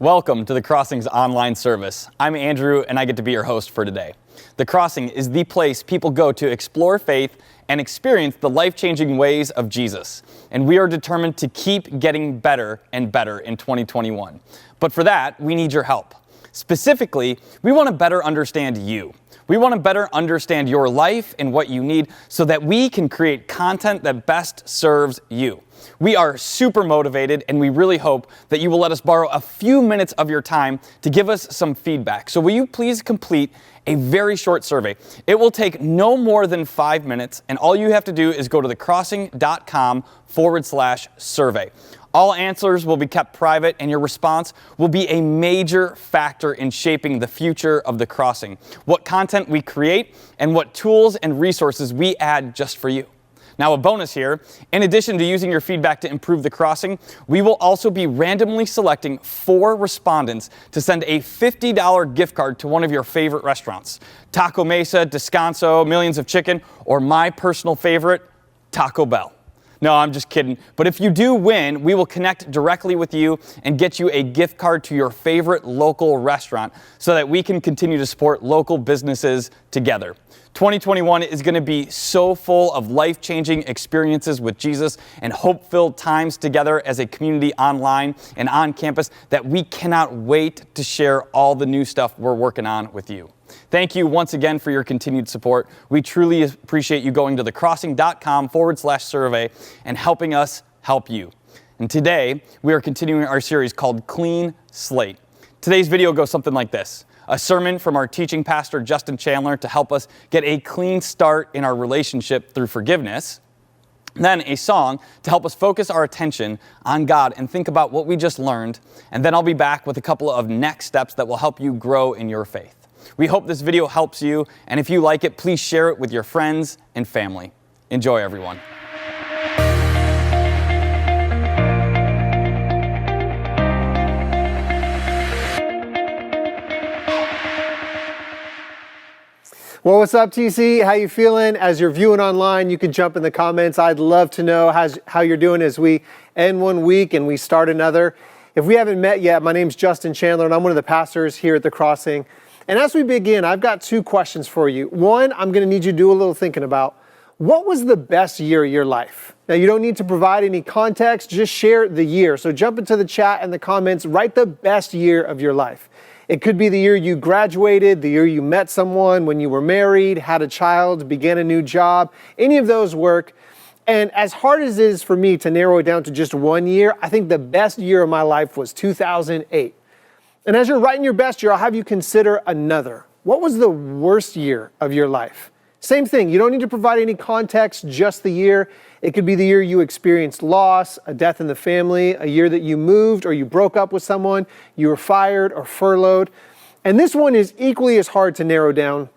Welcome to The Crossing's online service. I'm Andrew, and I get to be your host for today. The Crossing is the place people go to explore faith and experience the life-changing ways of Jesus. And we are determined to keep getting better and better in 2021. But for that, we need your help. Specifically, we want to better understand you. We want to better understand your life and what you need so that we can create content that best serves you. We are super motivated, and we really hope that you will let us borrow a few minutes of your time to give us some feedback. So will you please complete a very short survey? It will take no more than 5 minutes, and all you have to do is go to thecrossing.com/survey. All answers will be kept private, and your response will be a major factor in shaping the future of The Crossing, what content we create, and what tools and resources we add just for you. Now, a bonus here, in addition to using your feedback to improve The Crossing, we will also be randomly selecting 4 respondents to send a $50 gift card to one of your favorite restaurants. Taco Mesa, Descanso, Millions of Chicken, or my personal favorite, Taco Bell. No, I'm just kidding. But if you do win, we will connect directly with you and get you a gift card to your favorite local restaurant so that we can continue to support local businesses together. 2021 is going to be so full of life-changing experiences with Jesus and hope-filled times together as a community online and on campus that we cannot wait to share all the new stuff we're working on with you. Thank you once again for your continued support. We truly appreciate you going to thecrossing.com/survey and helping us help you. And today, we are continuing our series called Clean Slate. Today's video goes something like this. A sermon from our teaching pastor, Justin Chandler, to help us get a clean start in our relationship through forgiveness. Then a song to help us focus our attention on God and think about what we just learned. And then I'll be back with a couple of next steps that will help you grow in your faith. We hope this video helps you, and if you like it, please share it with your friends and family. Enjoy, everyone. Well, what's up, TC? How you feeling? As you're viewing online, you can jump in the comments. I'd love to know how you're doing as we end one week and we start another. If we haven't met yet, my name's Justin Chandler, and I'm one of the pastors here at The Crossing. And as we begin, I've got 2 questions for you. One, I'm going to need you to do a little thinking about, what was the best year of your life? Now, you don't need to provide any context, just share the year. So jump into the chat and the comments, write the best year of your life. It could be the year you graduated, the year you met someone, when you were married, had a child, began a new job. Any of those work. And as hard as it is for me to narrow it down to just one year, I think the best year of my life was 2008. And as you're writing your best year, I'll have you consider another. What was the worst year of your life? Same thing, you don't need to provide any context, just the year. It could be the year you experienced loss, a death in the family, a year that you moved or you broke up with someone, you were fired or furloughed. And this one is equally as hard to narrow down.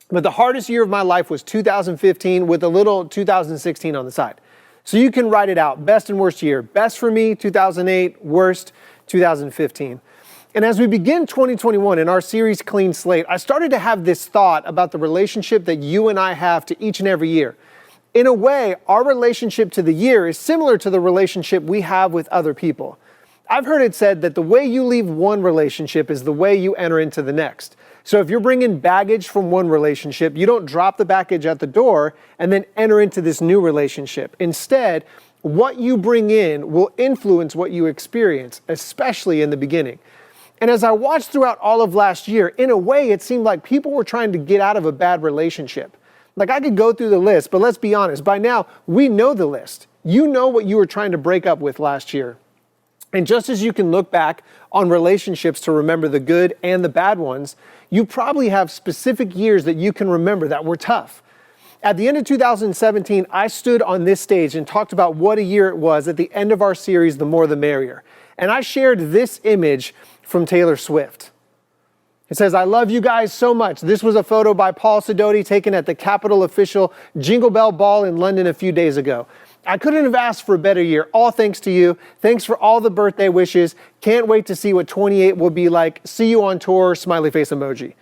But the hardest year of my life was 2015 with a little 2016 on the side. So you can write it out, best and worst year. Best for me, 2008, worst, 2015. And as we begin 2021 in our series Clean Slate, I started to have this thought about the relationship that you and I have to each and every year. In a way, our relationship to the year is similar to the relationship we have with other people. I've heard it said that the way you leave one relationship is the way you enter into the next. So if you're bringing baggage from one relationship, you don't drop the baggage at the door and then enter into this new relationship. Instead, what you bring in will influence what you experience, especially in the beginning. And as I watched throughout all of last year, in a way, it seemed like people were trying to get out of a bad relationship. Like, I could go through the list, but let's be honest. By now, we know the list. You know what you were trying to break up with last year. And just as you can look back on relationships to remember the good and the bad ones, you probably have specific years that you can remember that were tough. At the end of 2017, I stood on this stage and talked about what a year it was at the end of our series, The More the Merrier. And I shared this image from Taylor Swift. It says, "I love you guys so much." This was a photo by Paul Sidoti taken at the Capitol official Jingle Bell Ball in London a few days ago. "I couldn't have asked for a better year. All thanks to you. Thanks for all the birthday wishes. Can't wait to see what 28 will be like. See you on tour," smiley face emoji.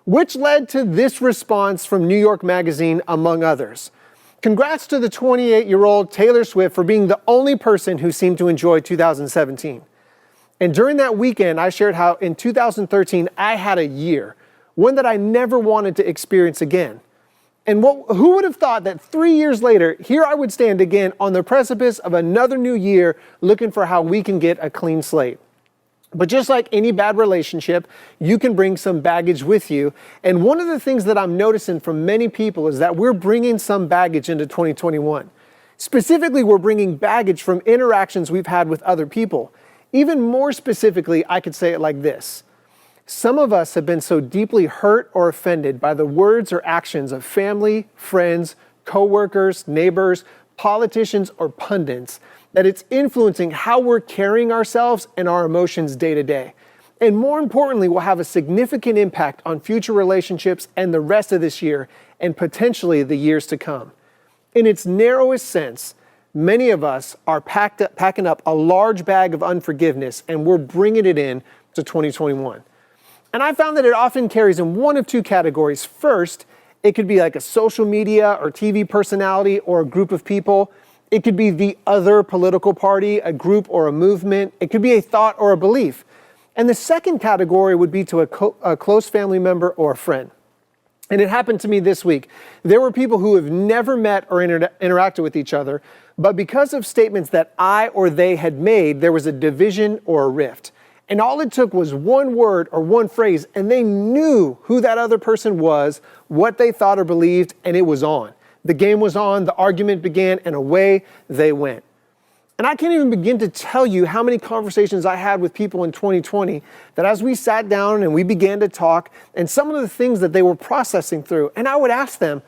Which led to this response from New York Magazine, among others. "Congrats to the 28-year-old Taylor Swift for being the only person who seemed to enjoy 2017. And during that weekend, I shared how in 2013, I had a year, one that I never wanted to experience again. And who would have thought that 3 years later, here I would stand again on the precipice of another new year, looking for how we can get a clean slate. But just like any bad relationship, you can bring some baggage with you. And one of the things that I'm noticing from many people is that we're bringing some baggage into 2021. Specifically, we're bringing baggage from interactions we've had with other people. Even more specifically, I could say it like this. Some of us have been so deeply hurt or offended by the words or actions of family, friends, coworkers, neighbors, politicians, or pundits that it's influencing how we're carrying ourselves and our emotions day to day. And more importantly, will have a significant impact on future relationships and the rest of this year and potentially the years to come. In its narrowest sense, many of us are packing up a large bag of unforgiveness and we're bringing it in to 2021. And I found that it often carries in one of two categories. First, it could be like a social media or TV personality or a group of people. It could be the other political party, a group or a movement. It could be a thought or a belief. And the second category would be to a close family member or a friend. And it happened to me this week. There were people who have never met or interacted with each other, but because of statements that I or they had made, there was a division or a rift. And all it took was one word or one phrase, and they knew who that other person was, what they thought or believed, and it was on. The game was on, the argument began, and away they went. And I can't even begin to tell you how many conversations I had with people in 2020 that as we sat down and we began to talk, and some of the things that they were processing through, and I would ask them,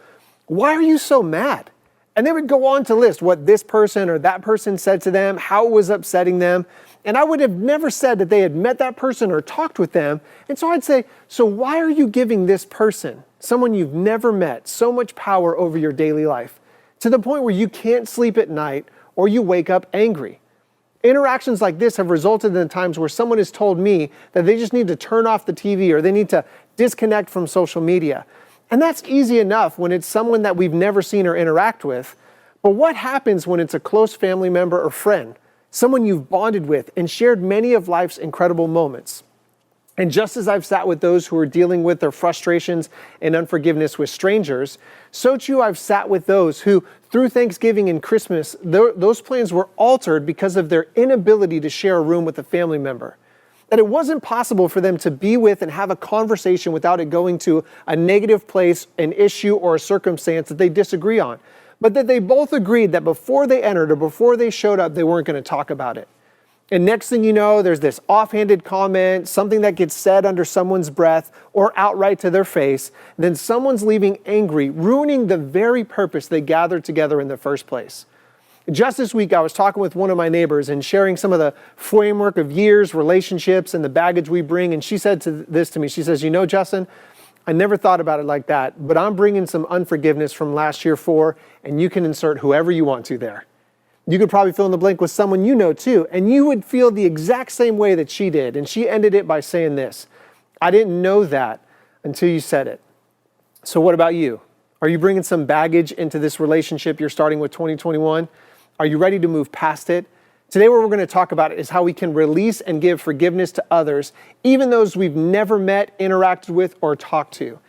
why are you so mad? And they would go on to list what this person or that person said to them, how it was upsetting them. And I would have never said that they had met that person or talked with them. And so I'd say, so why are you giving this person, someone you've never met, so much power over your daily life to the point where you can't sleep at night or you wake up angry? Interactions like this have resulted in times where someone has told me that they just need to turn off the TV or they need to disconnect from social media. And that's easy enough when it's someone that we've never seen or interact with. But what happens when it's a close family member or friend, someone you've bonded with and shared many of life's incredible moments? And just as I've sat with those who are dealing with their frustrations and unforgiveness with strangers, so too I've sat with those who, through Thanksgiving and Christmas, those plans were altered because of their inability to share a room with a family member. That it wasn't possible for them to be with and have a conversation without it going to a negative place, an issue, or a circumstance that they disagree on. But that they both agreed that before they entered or before they showed up, they weren't going to talk about it. And next thing you know, there's this offhanded comment, something that gets said under someone's breath or outright to their face. Then someone's leaving angry, ruining the very purpose they gathered together in the first place. Just this week, I was talking with one of my neighbors and sharing some of the framework of years, relationships, and the baggage we bring. And she said this to me. She says, Justin, I never thought about it like that, but I'm bringing some unforgiveness from last year and you can insert whoever you want to there. You could probably fill in the blank with someone you know too, and you would feel the exact same way that she did. And she ended it by saying this, I didn't know that until you said it. So what about you? Are you bringing some baggage into this relationship you're starting with 2021? Are you ready to move past it? Today, what we're going to talk about is how we can release and give forgiveness to others, even those we've never met, interacted with, or talked to.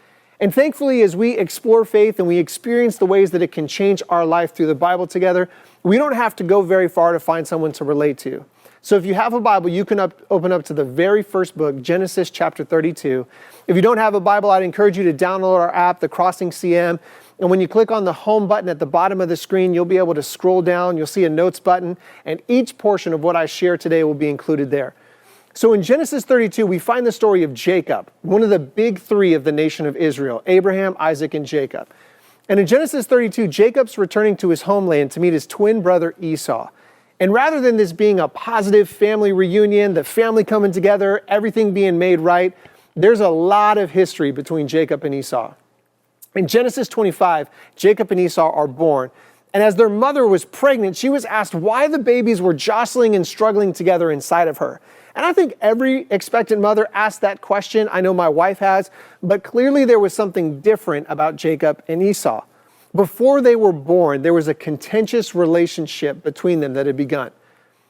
And thankfully, as we explore faith and we experience the ways that it can change our life through the Bible together, we don't have to go very far to find someone to relate to. So if you have a Bible, you can open up to the very first book, Genesis chapter 32. If you don't have a Bible, I'd encourage you to download our app, The Crossing CM. And when you click on the home button at the bottom of the screen, you'll be able to scroll down. You'll see a notes button, and each portion of what I share today will be included there. So in Genesis 32, we find the story of Jacob, one of the big three of the nation of Israel, Abraham, Isaac, and Jacob. And in Genesis 32, Jacob's returning to his homeland to meet his twin brother Esau. And rather than this being a positive family reunion, the family coming together, everything being made right, there's a lot of history between Jacob and Esau. In Genesis 25, Jacob and Esau are born. And as their mother was pregnant, she was asked why the babies were jostling and struggling together inside of her. And I think every expectant mother asked that question. I know my wife has, but clearly there was something different about Jacob and Esau. Before they were born, there was a contentious relationship between them that had begun.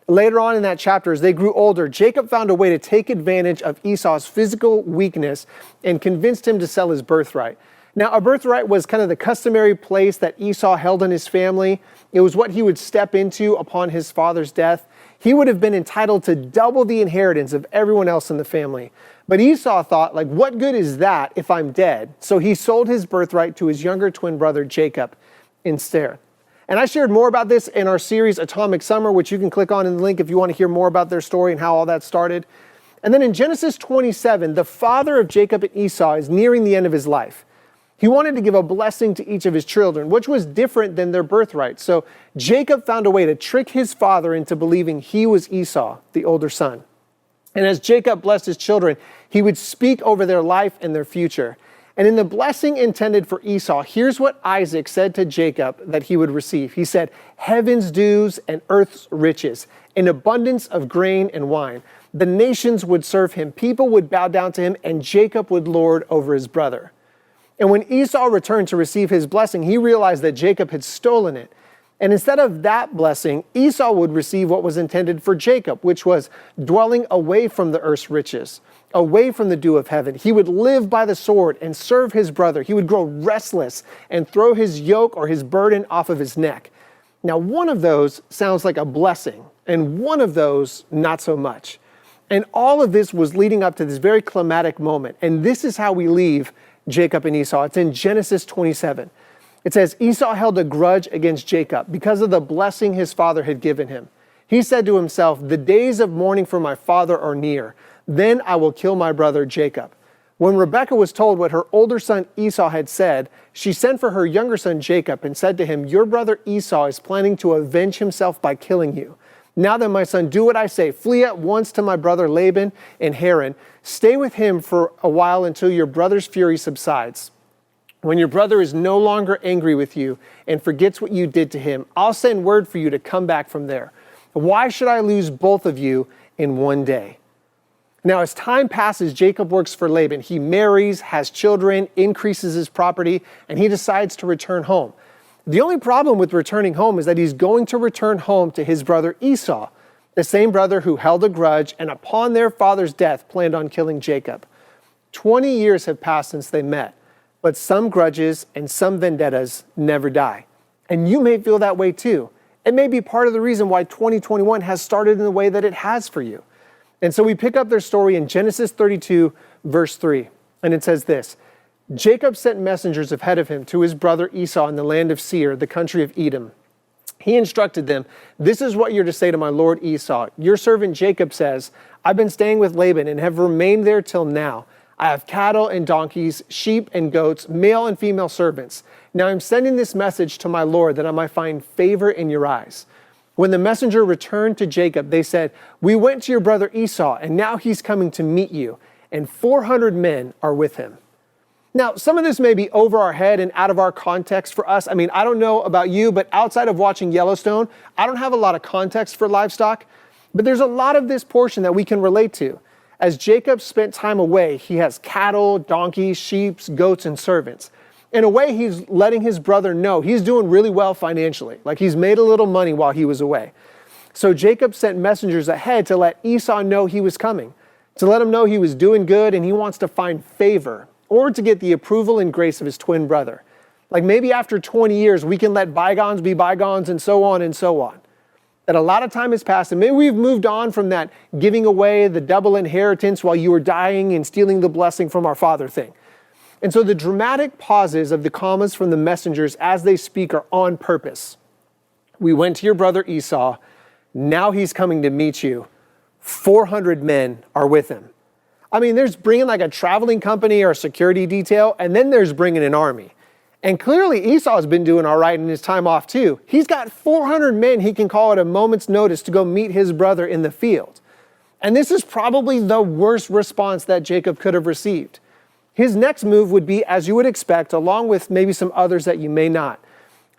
Later on in that chapter, as they grew older, Jacob found a way to take advantage of Esau's physical weakness and convinced him to sell his birthright. Now, a birthright was kind of the customary place that Esau held in his family. It was what he would step into upon his father's death. He would have been entitled to double the inheritance of everyone else in the family. But Esau thought, like, what good is that if I'm dead? So he sold his birthright to his younger twin brother, Jacob, instead. And I shared more about this in our series, Atomic Summer, which you can click on in the link if you want to hear more about their story and how all that started. And then in Genesis 27, the father of Jacob and Esau is nearing the end of his life. He wanted to give a blessing to each of his children, which was different than their birthright. So Jacob found a way to trick his father into believing he was Esau, the older son. And as Jacob blessed his children, he would speak over their life and their future. And in the blessing intended for Esau, here's what Isaac said to Jacob that he would receive. He said, heaven's dews and earth's riches, an abundance of grain and wine. The nations would serve him, people would bow down to him, and Jacob would lord over his brother. And when Esau returned to receive his blessing, he realized that Jacob had stolen it. And instead of that blessing, Esau would receive what was intended for Jacob, which was dwelling away from the earth's riches, away from the dew of heaven. He would live by the sword and serve his brother. He would grow restless and throw his yoke or his burden off of his neck. Now, one of those sounds like a blessing, and one of those not so much. And all of this was leading up to this very climatic moment. And this is how we leave Jacob and Esau. It's in Genesis 27. It says, Esau held a grudge against Jacob because of the blessing his father had given him. He said to himself, the days of mourning for my father are near. Then I will kill my brother Jacob. When Rebekah was told what her older son Esau had said, she sent for her younger son Jacob and said to him, your brother Esau is planning to avenge himself by killing you. Now then, my son, do what I say. Flee at once to my brother Laban in Haran. Stay with him for a while until your brother's fury subsides. When your brother is no longer angry with you and forgets what you did to him, I'll send word for you to come back from there. Why should I lose both of you in one day? Now, as time passes, Jacob works for Laban. He marries, has children, increases his property, and he decides to return home. The only problem with returning home is that he's going to return home to his brother Esau, the same brother who held a grudge and upon their father's death planned on killing Jacob. 20 years have passed since they met. But some grudges and some vendettas never die. And you may feel that way too. It may be part of the reason why 2021 has started in the way that it has for you. And so we pick up their story in Genesis 32, verse 3. And it says this, Jacob sent messengers ahead of him to his brother Esau in the land of Seir, the country of Edom. He instructed them, this is what you're to say to my lord Esau. Your servant Jacob says, I've been staying with Laban and have remained there till now. I have cattle and donkeys, sheep and goats, male and female servants. Now I'm sending this message to my lord that I might find favor in your eyes. When the messenger returned to Jacob, they said, we went to your brother Esau, and now he's coming to meet you, and 400 men are with him. Now, some of this may be over our head and out of our context for us. I mean, I don't know about you, but outside of watching Yellowstone, I don't have a lot of context for livestock. But there's a lot of this portion that we can relate to. As Jacob spent time away, he has cattle, donkeys, sheep, goats, and servants. In a way, he's letting his brother know he's doing really well financially. Like he's made a little money while he was away. So Jacob sent messengers ahead to let Esau know he was coming, to let him know he was doing good and he wants to find favor or to get the approval and grace of his twin brother. Like maybe after 20 years, we can let bygones be bygones and so on and so on. That a lot of time has passed and maybe we've moved on from that giving away the double inheritance while you were dying and stealing the blessing from our father thing. And so the dramatic pauses of the commas from the messengers as they speak are on purpose. We went to your brother Esau. Now he's coming to meet you. 400 men are with him. I mean, there's bringing like a traveling company or a security detail, and then there's bringing an army. And clearly Esau's been doing all right in his time off too. He's got 400 men he can call at a moment's notice to go meet his brother in the field. And this is probably the worst response that Jacob could have received. His next move would be, as you would expect, along with maybe some others that you may not.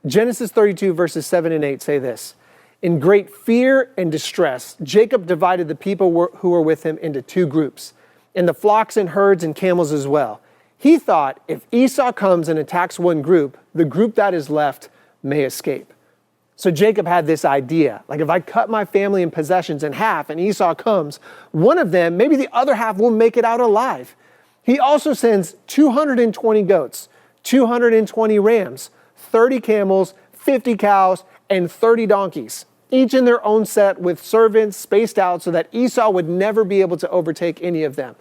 Genesis 32 verses 7 and 8 say this. In great fear and distress, Jacob divided the people who were with him into two groups, and the flocks and herds and camels as well. He thought if Esau comes and attacks one group, the group that is left may escape. So Jacob had this idea, like if I cut my family and possessions in half and Esau comes, one of them, maybe the other half will make it out alive. He also sends 220 goats, 220 rams, 30 camels, 50 cows, and 30 donkeys, each in their own set with servants spaced out so that Esau would never be able to overtake any of them.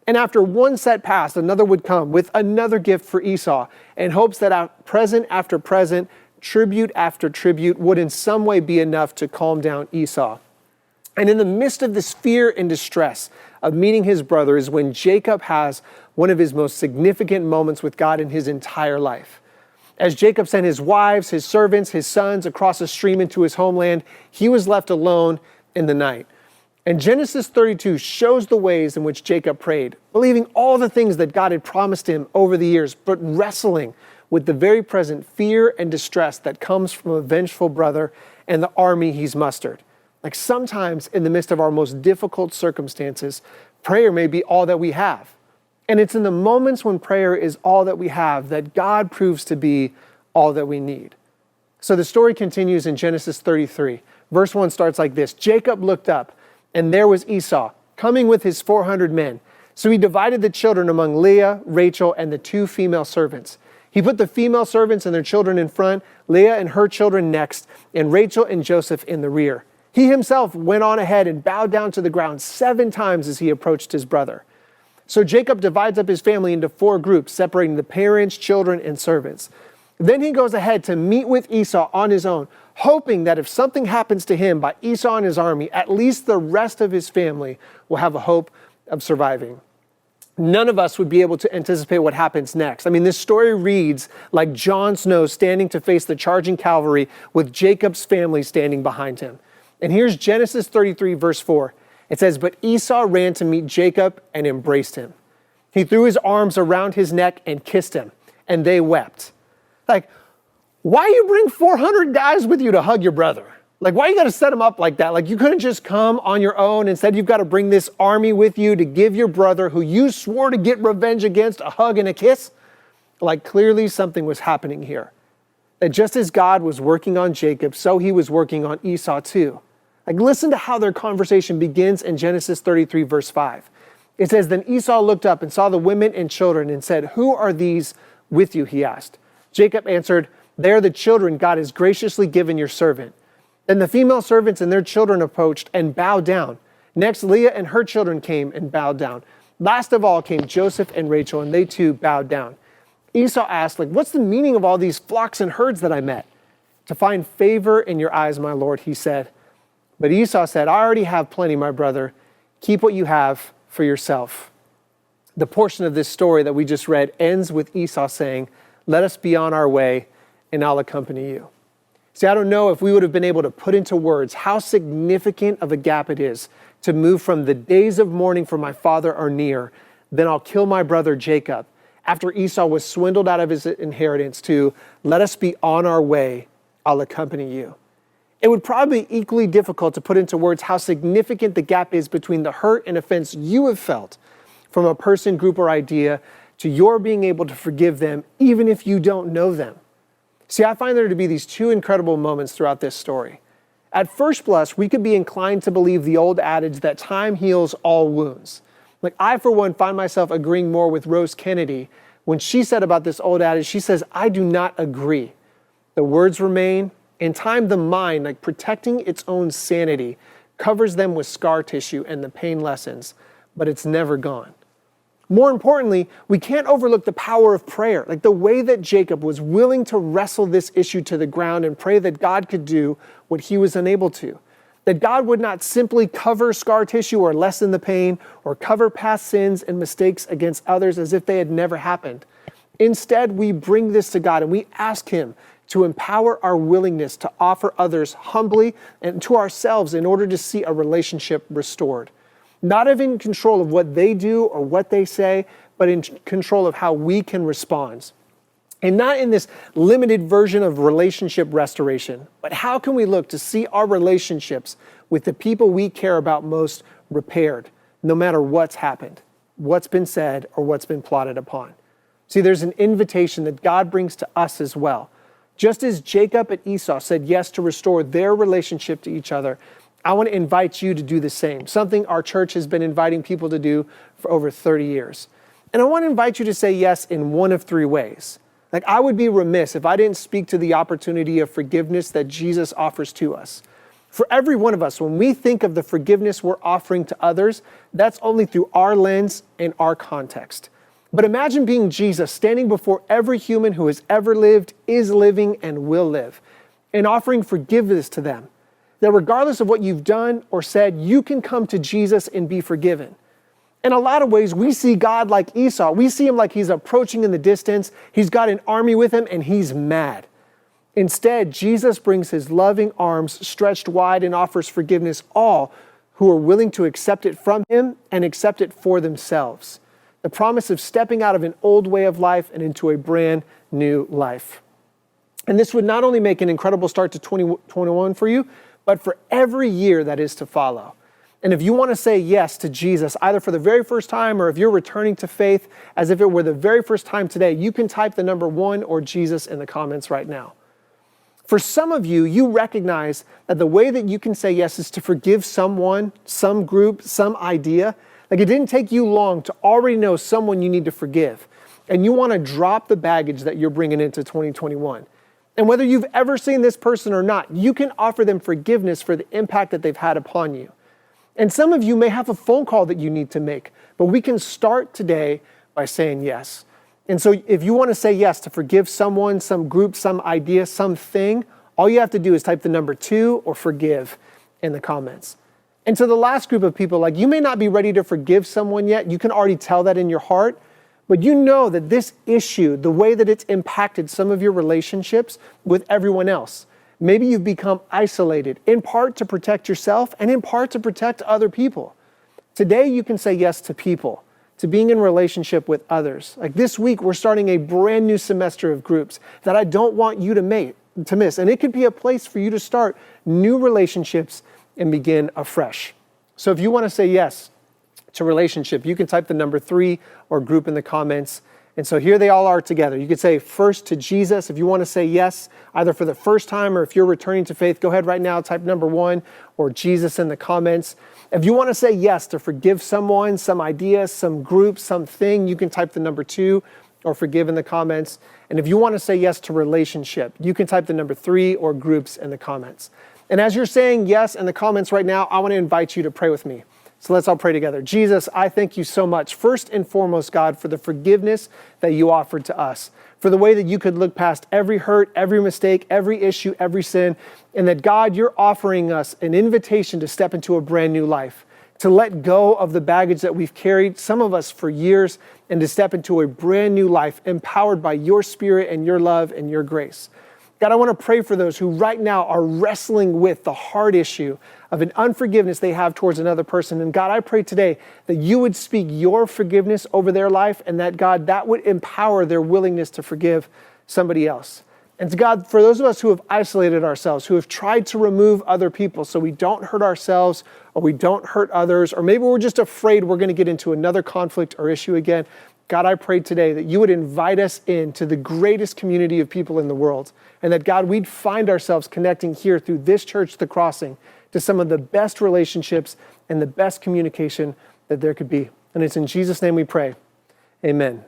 And after one set passed, another would come with another gift for Esau in hopes that present after present, tribute after tribute would in some way be enough to calm down Esau. And in the midst of this fear and distress of meeting his brother is when Jacob has one of his most significant moments with God in his entire life. As Jacob sent his wives, his servants, his sons across a stream into his homeland, he was left alone in the night. And Genesis 32 shows the ways in which Jacob prayed, believing all the things that God had promised him over the years, but wrestling with the very present fear and distress that comes from a vengeful brother and the army he's mustered. Like sometimes in the midst of our most difficult circumstances, prayer may be all that we have. And it's in the moments when prayer is all that we have that God proves to be all that we need. So the story continues in Genesis 33. Verse 1 starts like this. Jacob looked up, and there was Esau coming with his 400 men. So he divided the children among Leah, Rachel, and the 2 female servants. He put the female servants and their children in front, Leah and her children next, and Rachel and Joseph in the rear. He himself went on ahead and bowed down to the ground 7 times as he approached his brother. So Jacob divides up his family into 4 groups, separating the parents, children, and servants. Then he goes ahead to meet with Esau on his own, hoping that if something happens to him by Esau and his army, at least the rest of his family will have a hope of surviving. None of us would be able to anticipate what happens next. I mean, this story reads like Jon Snow standing to face the charging cavalry with Jacob's family standing behind him. And here's Genesis 33, verse 4. It says, "But Esau ran to meet Jacob and embraced him. He threw his arms around his neck and kissed him, and they wept." Like, why you bring 400 guys with you to hug your brother? Like, why you got to set them up like that? Like, you couldn't just come on your own. Instead, you've got to bring this army with you to give your brother, who you swore to get revenge against, a hug and a kiss. Like, clearly something was happening here. That just as God was working on Jacob, so he was working on Esau too. Like, listen to how their conversation begins in Genesis 33, verse 5. It says, "Then Esau looked up and saw the women and children and said, 'Who are these with you?' he asked. Jacob answered, 'They are the children God has graciously given your servant.' Then the female servants and their children approached and bowed down. Next, Leah and her children came and bowed down. Last of all came Joseph and Rachel, and they too bowed down. Esau asked, what's the meaning of all these flocks and herds that I met? 'To find favor in your eyes, my lord,' he said. But Esau said, 'I already have plenty, my brother. Keep what you have for yourself.'" The portion of this story that we just read ends with Esau saying, "Let us be on our way, and I'll accompany you." See, I don't know if we would have been able to put into words how significant of a gap it is to move from "the days of mourning for my father are near, then I'll kill my brother Jacob," after Esau was swindled out of his inheritance, to "let us be on our way, I'll accompany you." It would probably be equally difficult to put into words how significant the gap is between the hurt and offense you have felt from a person, group, or idea to your being able to forgive them even if you don't know them. See, I find there to be these 2 incredible moments throughout this story. At first blush, we could be inclined to believe the old adage that time heals all wounds. Like, I, for one, find myself agreeing more with Rose Kennedy when she said about this old adage. She says, "I do not agree. The words remain. In time, the mind, like protecting its own sanity, covers them with scar tissue and the pain lessens, but it's never gone." More importantly, we can't overlook the power of prayer, like the way that Jacob was willing to wrestle this issue to the ground and pray that God could do what he was unable to. That God would not simply cover scar tissue or lessen the pain or cover past sins and mistakes against others as if they had never happened. Instead, we bring this to God and we ask him to empower our willingness to offer others humbly and to ourselves in order to see a relationship restored. Not in control of what they do or what they say, but in control of how we can respond. And not in this limited version of relationship restoration, but how can we look to see our relationships with the people we care about most repaired, no matter what's happened, what's been said, or what's been plotted upon. See, there's an invitation that God brings to us as well, Just as Jacob and Esau said yes to restore their relationship to each other, I want to invite you to do the same, something our church has been inviting people to do for over 30 years. And I want to invite you to say yes in one of three ways. Like, I would be remiss if I didn't speak to the opportunity of forgiveness that Jesus offers to us. For every one of us, when we think of the forgiveness we're offering to others, that's only through our lens and our context. But imagine being Jesus standing before every human who has ever lived, is living, and will live, and offering forgiveness to them. That regardless of what you've done or said, you can come to Jesus and be forgiven. In a lot of ways, we see God like Esau. We see him like he's approaching in the distance. He's got an army with him and he's mad. Instead, Jesus brings his loving arms stretched wide and offers forgiveness all who are willing to accept it from him and accept it for themselves. The promise of stepping out of an old way of life and into a brand new life. And this would not only make an incredible start to 2021 for you, but for every year that is to follow. And if you want to say yes to Jesus, either for the very first time or if you're returning to faith as if it were the very first time today, you can type the number 1 or Jesus in the comments right now. For some of you, you recognize that the way that you can say yes is to forgive someone, some group, some idea. Like, it didn't take you long to already know someone you need to forgive. And you want to drop the baggage that you're bringing into 2021. And whether you've ever seen this person or not, you can offer them forgiveness for the impact that they've had upon you. And some of you may have a phone call that you need to make, but we can start today by saying yes. And so if you want to say yes to forgive someone, some group, some idea, something, all you have to do is type the number 2 or forgive in the comments. And to the last group of people, like, you may not be ready to forgive someone yet. You can already tell that in your heart, but you know that this issue, the way that it's impacted some of your relationships with everyone else. Maybe you've become isolated, in part to protect yourself and in part to protect other people. Today, you can say yes to people, to being in relationship with others. Like, this week, we're starting a brand new semester of groups that I don't want you to miss. And it could be a place for you to start new relationships and begin afresh. So if you want to say yes to relationship, you can type the number 3 or group in the comments. And so here they all are together. You could say first to Jesus. If you want to say yes, either for the first time or if you're returning to faith, go ahead right now, type number 1 or Jesus in the comments. If you want to say yes to forgive someone, some idea, some group, something, you can type the number 2 or forgive in the comments. And if you want to say yes to relationship, you can type the number 3 or groups in the comments. And as you're saying yes in the comments right now, I want to invite you to pray with me. So let's all pray together. Jesus, I thank you so much, first and foremost, God, for the forgiveness that you offered to us, for the way that you could look past every hurt, every mistake, every issue, every sin, and that, God, you're offering us an invitation to step into a brand new life, to let go of the baggage that we've carried, some of us for years, and to step into a brand new life empowered by your Spirit and your love and your grace. God, I want to pray for those who right now are wrestling with the hard issue of an unforgiveness they have towards another person. And God, I pray today that you would speak your forgiveness over their life and that, God, that would empower their willingness to forgive somebody else. And God, for those of us who have isolated ourselves, who have tried to remove other people so we don't hurt ourselves or we don't hurt others, or maybe we're just afraid we're going to get into another conflict or issue again, God, I pray today that you would invite us into the greatest community of people in the world, and that, God, we'd find ourselves connecting here through this church, The Crossing, to some of the best relationships and the best communication that there could be. And it's in Jesus' name we pray. Amen.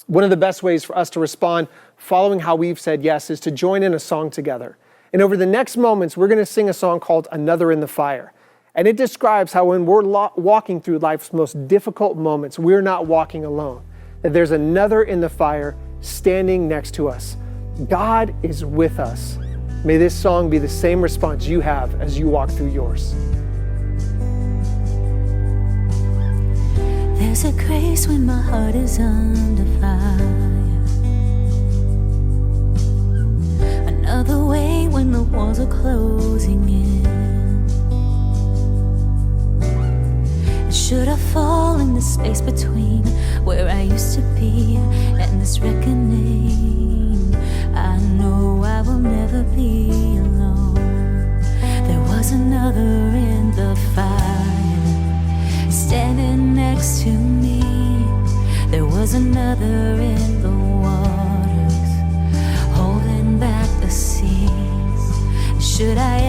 One of the best ways for us to respond following how we've said yes is to join in a song together. And over the next moments, we're going to sing a song called Another in the Fire. And it describes how when we're walking through life's most difficult moments, we're not walking alone. That there's another in the fire standing next to us. God is with us. May this song be the same response you have as you walk through yours. There's a grace when my heart is under fire. Another way when the walls are closing in. Should I fall in the space between where I used to be and this reckoning, I know I will never be alone. There was another in the fire, standing next to me. There was another in the waters, holding back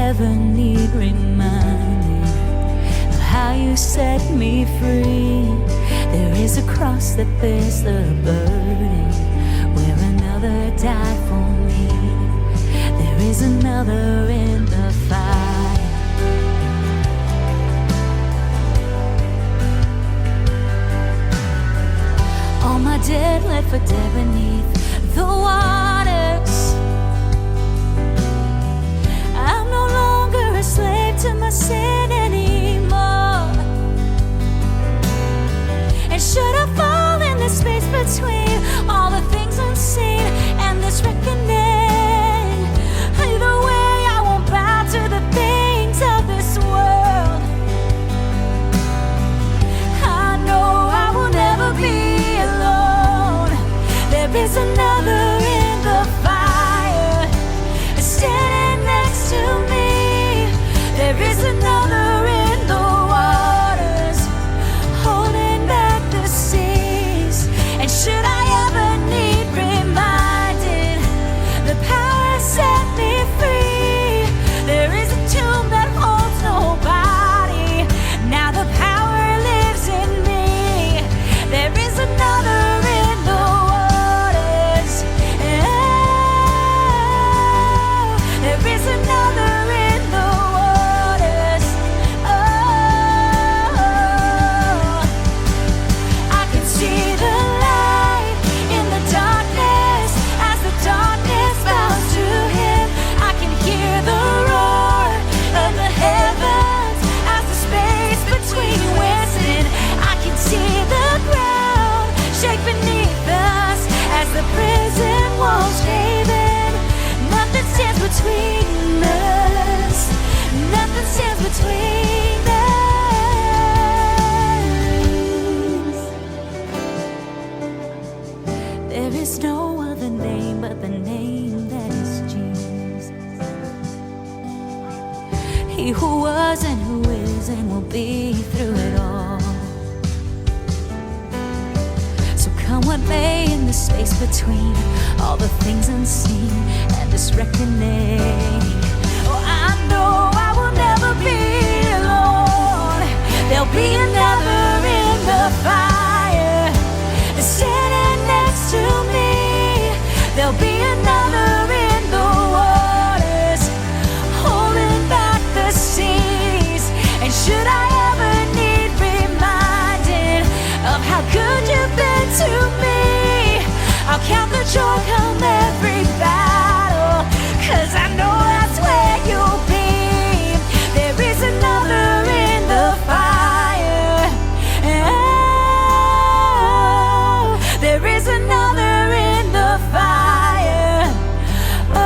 ever need reminding of how you set me free. There is a cross that bears the burden, where another died for me. There is another in the fire. All my dead left for dead beneath the waters. I'm no longer a slave to my sin anymore. And should I fall in the space between all the things unseen and this reckoning, either way I won't bow to the things of this world. I know I will never be alone. There is another in the fire, standing next to me. There is another in the waters, holding back the seas. And should I ever need reminded, the power set me free. There is a tomb that holds nobody. Now the power lives in me. There is another in the waters. Oh, there is another in the waters. Oh, I can see the light in the darkness as the darkness bows to him. I can hear the roar of the heavens as the space between wins. I can see the ground shake beneath us as the prison walls cave in. Nothing stands between us. Nothing stands between us. There is no other name but the name that is Jesus. He who was and who is and will be through it all. So come what may in the space between all the things unseen and this reckoning. Oh, I know I will never be alone. There'll be another in the fire, standing next to me. There'll be another in the waters, holding back the seas. And should I ever need reminded of how good you've been to me, I'll count the joy come every battle, 'cause I know that's where you'll be. There is another in the fire. Oh, there is another in the fire. Oh.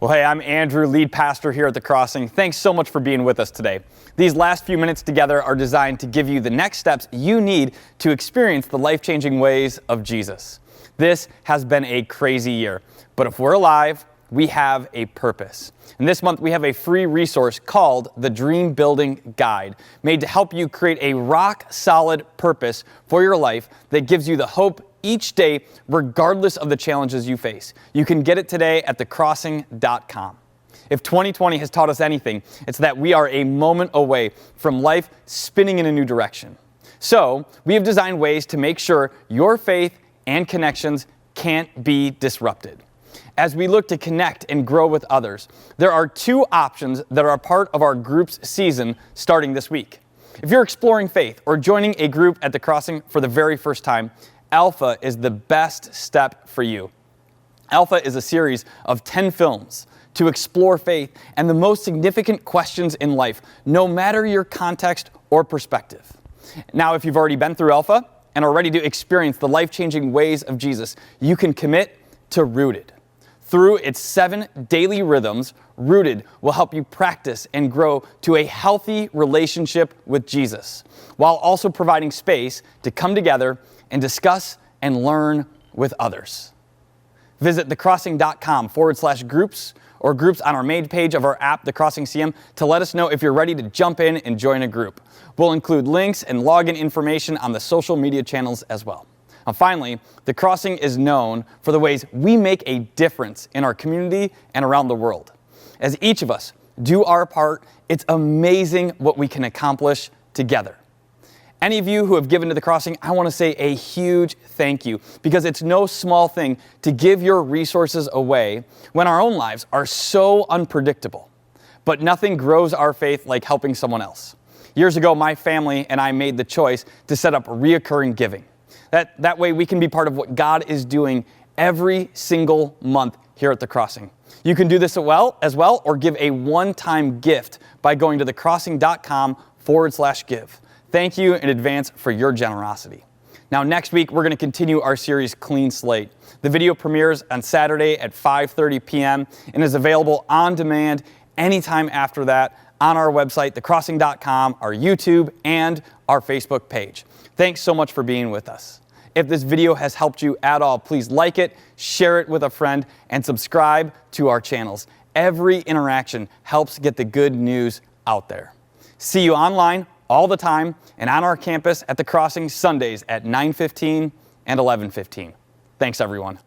Well, hey, I'm Andrew, lead pastor here at The Crossing. Thanks so much for being with us today. These last few minutes together are designed to give you the next steps you need to experience the life-changing ways of Jesus. This has been a crazy year, but if we're alive, we have a purpose. And this month, we have a free resource called the Dream Building Guide, made to help you create a rock-solid purpose for your life that gives you the hope each day, regardless of the challenges you face. You can get it today at thecrossing.com. If 2020 has taught us anything, it's that we are a moment away from life spinning in a new direction. So, we have designed ways to make sure your faith and connections can't be disrupted. As we look to connect and grow with others, there are two options that are a part of our group's season starting this week. If you're exploring faith or joining a group at The Crossing for the very first time, Alpha is the best step for you. Alpha is a series of 10 films to explore faith and the most significant questions in life, no matter your context or perspective. Now, if you've already been through Alpha and are ready to experience the life-changing ways of Jesus, you can commit to Rooted. Through its 7 daily rhythms, Rooted will help you practice and grow to a healthy relationship with Jesus, while also providing space to come together and discuss and learn with others. Visit thecrossing.com/groups or groups on our main page of our app, The Crossing CM, to let us know if you're ready to jump in and join a group. We'll include links and login information on the social media channels as well. Finally, the Crossing is known for the ways we make a difference in our community and around the world. As each of us do our part, it's amazing what we can accomplish together. Any of you who have given to the Crossing, I want to say a huge thank you, because it's no small thing to give your resources away when our own lives are so unpredictable. But nothing grows our faith like helping someone else. Years ago, my family and I made the choice to set up reoccurring giving. That way we can be part of what God is doing every single month here at The Crossing. You can do this as well, or give a one-time gift by going to thecrossing.com/give. Thank you in advance for your generosity. Now, next week, we're going to continue our series, Clean Slate. The video premieres on Saturday at 5:30 p.m. and is available on demand anytime after that on our website, thecrossing.com, our YouTube, and our Facebook page. Thanks so much for being with us. If this video has helped you at all, please like it, share it with a friend, and subscribe to our channels. Every interaction helps get the good news out there. See you online all the time and on our campus at The Crossing Sundays at 9:15 and 11:15. Thanks, everyone.